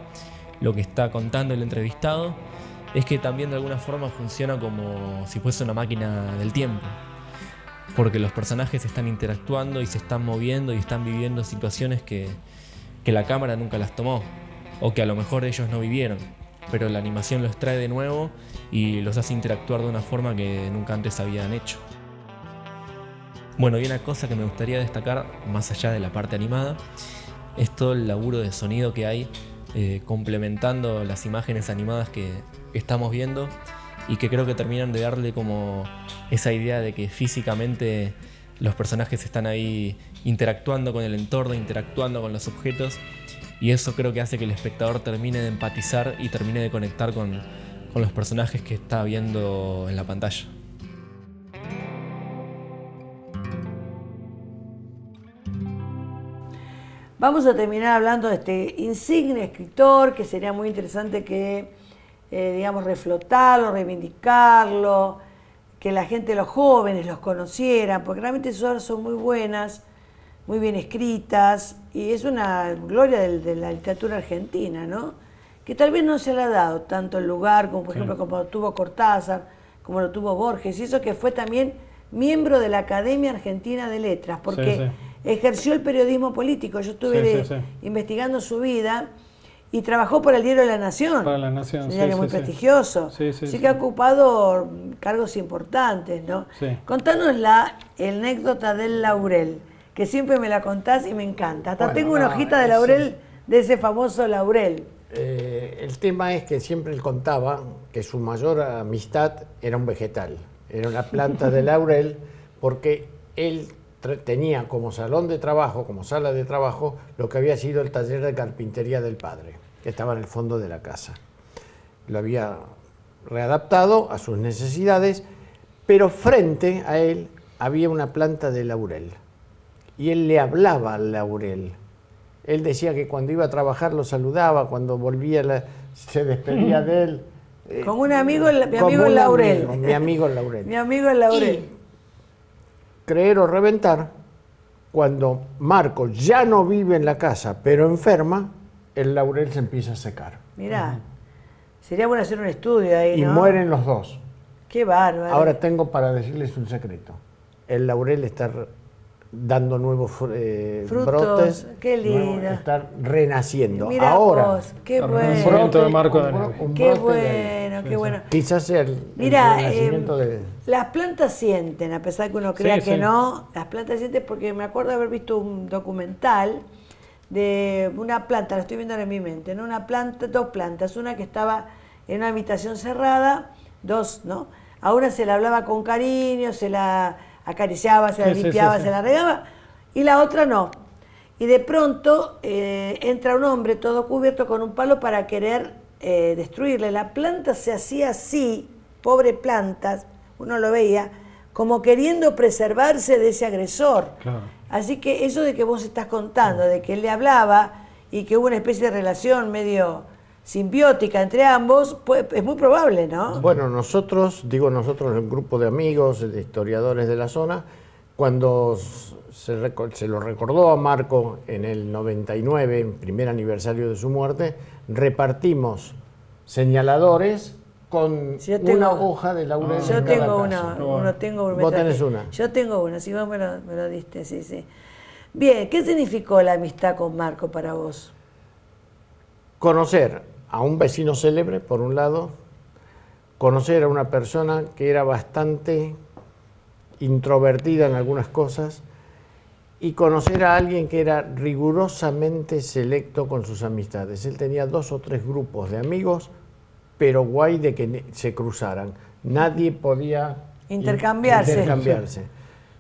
lo que está contando el entrevistado, es que también de alguna forma funciona como si fuese una máquina del tiempo. Porque los personajes están interactuando y se están moviendo y están viviendo situaciones que la cámara nunca las tomó, o que a lo mejor ellos no vivieron, pero la animación los trae de nuevo y los hace interactuar de una forma que nunca antes habían hecho. Bueno, y una cosa que me gustaría destacar, más allá de la parte animada, es todo el laburo de sonido que hay complementando las imágenes animadas que estamos viendo y que creo que terminan de darle como esa idea de que físicamente los personajes están ahí interactuando con el entorno, interactuando con los objetos, y eso creo que hace que el espectador termine de empatizar y termine de conectar con los personajes que está viendo en la pantalla. Vamos a terminar hablando de este insigne escritor, que sería muy interesante que, digamos, reflotarlo, reivindicarlo, que la gente, los jóvenes, los conocieran, porque realmente sus obras son muy buenas, muy bien escritas, y es una gloria de la literatura argentina, ¿no? Que tal vez no se le ha dado tanto el lugar, como por ejemplo como lo tuvo Cortázar, como lo tuvo Borges, y eso que fue también miembro de la Academia Argentina de Letras, porque ejerció el periodismo político. Yo estuve investigando su vida y trabajó por el diario La Nación. Para La Nación, un diario muy prestigioso. Sí que ha ocupado cargos importantes, ¿no? Contanos la anécdota del laurel, que siempre me la contás y me encanta. Hasta tengo una hojita de laurel, de ese famoso laurel. El tema es que siempre él contaba que su mayor amistad era un vegetal, era una planta de laurel, porque él tenía como salón de trabajo, como sala de trabajo, lo que había sido el taller de carpintería del padre, que estaba en el fondo de la casa. Lo había readaptado a sus necesidades, pero frente a él había una planta de laurel. Y él le hablaba al laurel. Él decía que cuando iba a trabajar lo saludaba, cuando volvía se despedía de él. Como un amigo, mi amigo el laurel. Mi amigo el laurel. Mi amigo el laurel. Y, creer o reventar, cuando Marco ya no vive en la casa, pero enferma, el laurel se empieza a secar. Mirá, sería bueno hacer un estudio ahí, ¿no? Y mueren los dos. Qué bárbaro. Ahora tengo para decirles un secreto. El laurel está dando nuevos frutos, brotes. Qué lindo. Está renaciendo. Mirá ahora. Vos, qué bueno. Un brote de Marco de Neve. Qué bueno, qué bueno. Quizás sea el renacimiento de... Las plantas sienten, a pesar que uno crea que no, las plantas sienten, porque me acuerdo de haber visto un documental de una planta, la estoy viendo ahora en mi mente, ¿no? Una planta, dos plantas, una que estaba en una habitación cerrada, dos, ¿no? A una se la hablaba con cariño, se la acariciaba, se la limpiaba, se la regaba, y la otra no. Y de pronto entra un hombre todo cubierto con un palo para querer destruirle. La planta se hacía así, pobre plantas, uno lo veía, como queriendo preservarse de ese agresor. Claro. Así que eso de que vos estás contando, de que él le hablaba y que hubo una especie de relación medio simbiótica entre ambos, pues, es muy probable, ¿no? Bueno, nosotros, el grupo de amigos, de historiadores de la zona, cuando se lo recordó a Marco en el 99, en primer aniversario de su muerte, repartimos señaladores con una hoja de laurel. Yo tengo una, tengo un Vos tenés una. Yo tengo una, si vos me lo diste, sí. Bien, ¿qué significó la amistad con Marco para vos? Conocer a un vecino célebre, por un lado, conocer a una persona que era bastante introvertida en algunas cosas y conocer a alguien que era rigurosamente selecto con sus amistades. Él tenía 2 o 3 grupos de amigos, pero guay de que se cruzaran. Nadie podía intercambiarse.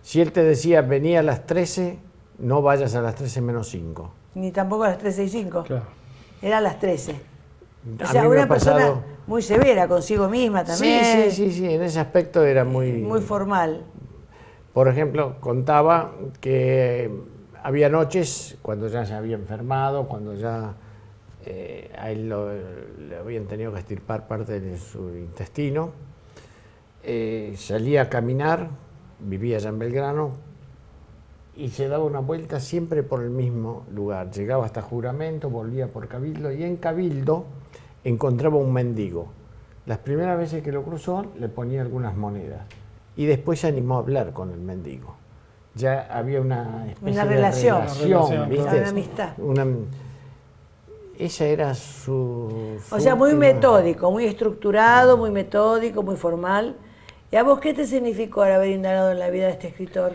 Si él te decía, venía a las 13, no vayas a las 13 menos 5. Ni tampoco a las 13 y 5. Claro. Era a las 13. O A sea, mí me una ha pasado- persona muy severa consigo misma también. Sí, en ese aspecto era Muy formal. Por ejemplo, contaba que había noches cuando ya se había enfermado, cuando ya a él le habían tenido que extirpar parte de su intestino, salía a caminar, vivía allá en Belgrano, y se daba una vuelta siempre por el mismo lugar. Llegaba hasta Juramento, volvía por Cabildo, y en Cabildo encontraba un mendigo. Las primeras veces que lo cruzó le ponía algunas monedas y después se animó a hablar con el mendigo. Ya había una especie Una de relación. ¿viste? Una amistad. Esa era su O sea, muy última- metódico, muy estructurado, muy metódico, muy formal. ¿Y a vos qué te significó haber indagado en la vida de este escritor?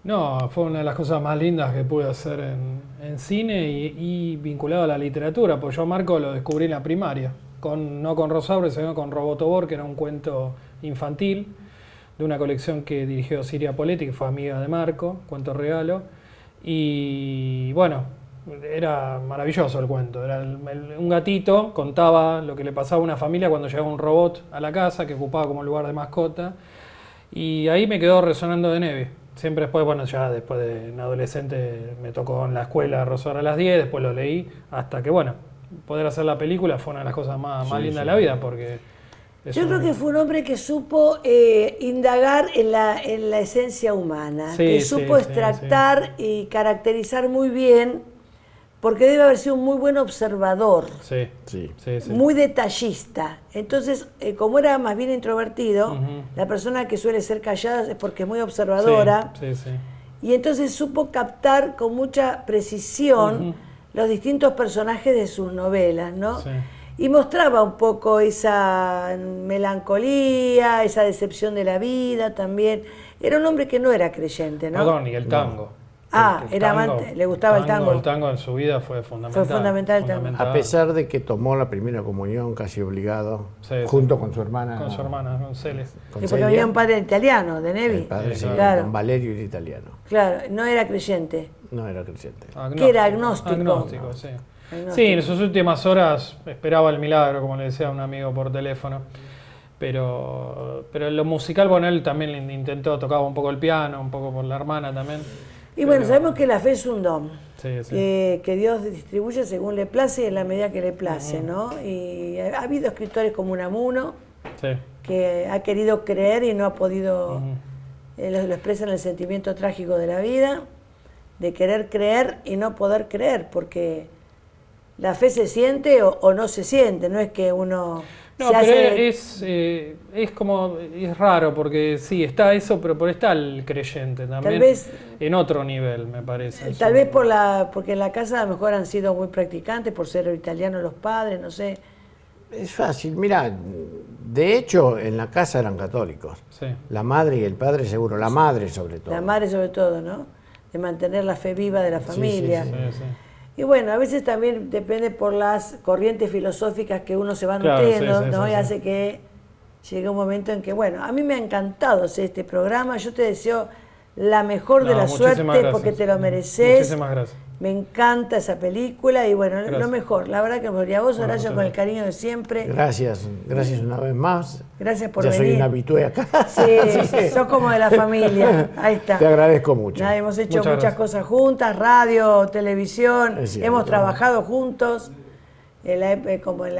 No, fue una de las cosas más lindas que pude hacer en cine y vinculado a la literatura, porque yo a Marco lo descubrí en la primaria, no con Rosaura, sino con Robotobor, que era un cuento infantil de una colección que dirigió Siria Poletti, que fue amiga de Marco, cuento regalo, y bueno, era maravilloso el cuento. Era un gatito, contaba lo que le pasaba a una familia cuando llegaba un robot a la casa, que ocupaba como lugar de mascota, y ahí me quedó resonando de Nevi. Siempre después, bueno, ya después de un adolescente me tocó en la escuela Rosaura a las 10, después lo leí, hasta que, bueno, poder hacer la película fue una de las cosas más lindas de la vida, porque... Yo creo que fue un hombre que supo indagar en la esencia humana, Sí, que sí, supo sí, extractar y caracterizar muy bien, porque debe haber sido un muy buen observador, Sí, Sí. sí, sí. muy detallista. Entonces, como era más bien introvertido, Ujú. la persona que suele ser callada es porque es muy observadora, Sí, sí, sí. y entonces supo captar con mucha precisión Ujú. los distintos personajes de sus novelas, ¿no? Sí. Y mostraba un poco esa melancolía, esa decepción de la vida también. Era un hombre que no era creyente, ¿no? Perdón, y el tango. Ah, El era tango, amante, le gustaba el tango. El tango en su vida fue fundamental. Fue fundamental el tango. A pesar de que tomó la primera comunión casi obligado, Sí, junto sí. con su hermana. Con su hermana, con Celes. con Sí, porque Celia. había un padre italiano, de El Nevi. padre, sí, Claro, don Valerio era italiano, claro, no era creyente. no era creyente. Que era agnóstico. Agnóstico, sí. Agnóstico. Sí, en sus últimas horas esperaba el milagro, como le decía a un amigo por teléfono. Pero en lo musical, bueno, él también intentó, tocaba un poco el piano, un poco por la hermana también. Y bueno, Pero- sabemos que la fe es un don. Sí, sí. Que Dios distribuye según le place y en la medida que le place, ¿no? Y ha habido escritores como Unamuno Sí. que ha querido creer y no ha podido, Ujú. lo expresa en el sentimiento trágico de la vida, de querer creer y no poder creer, porque la fe se siente o no se siente, no es que uno No, se pero es como, es raro porque sí, está eso, pero está el creyente también. vez- en otro nivel, me parece. Tal Eso. vez porque en la casa a lo mejor han sido muy practicantes, por ser italianos los padres, no sé. Es fácil, mira, de hecho en la casa eran católicos. Sí. La madre y el padre seguro, la madre sobre todo. La madre sobre todo, ¿no? De mantener la fe viva de la familia. sí, Sí, sí. Y bueno, a veces también depende por las corrientes filosóficas que uno se va Claro, nutriendo, sí, sí, ¿no? sí, Y sí. hace que llegue un momento en que, bueno, a mí me ha encantado hacer este programa, yo te deseo la mejor de No, la muchísimas suerte gracias. porque te lo mereces. Muchísimas gracias. Me encanta esa película y bueno, lo Gracias. mejor, la verdad que me a vos, Bueno, Horacio, muchas con el gracias. cariño de siempre. Gracias una vez más. Gracias por ya venir. soy un habitué acá. Sí, sos como de la familia. Ahí está. Te agradezco mucho. Nada, hemos hecho Muchas muchas gracias. cosas juntas, radio, televisión, Es cierto. hemos trabajado juntos como en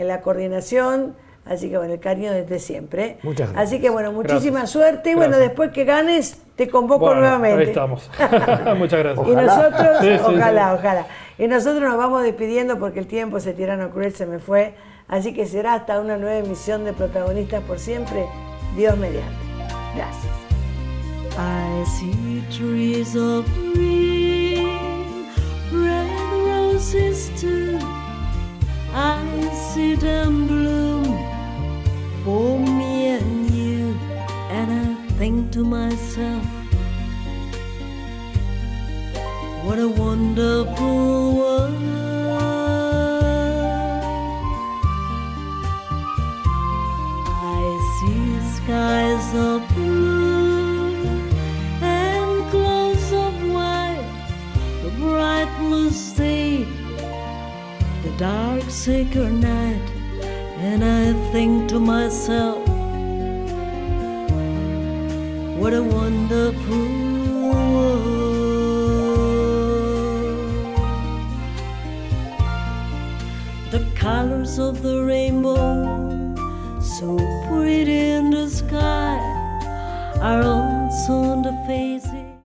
la coordinación, así que bueno, el cariño desde siempre. Muchas gracias. Así que bueno, muchísima Gracias. suerte y bueno, Gracias. después que ganes, te convoco Bueno, nuevamente. ahí estamos. Muchas gracias. Y nosotros, Sí, sí, ojalá, sí. ojalá. Y nosotros nos vamos despidiendo porque el tiempo, ese tirano cruel, se me fue. Así que será hasta una nueva emisión de Protagonistas por Siempre, Dios mediante. Gracias. I see trees of green, red roses too. I see them bloom for me and you. And I think to myself, what a wonderful world. I see skies of blue and clouds of white, the bright blue sea, Forsaker night, and I think to myself, what a wonderful world. The colors of the rainbow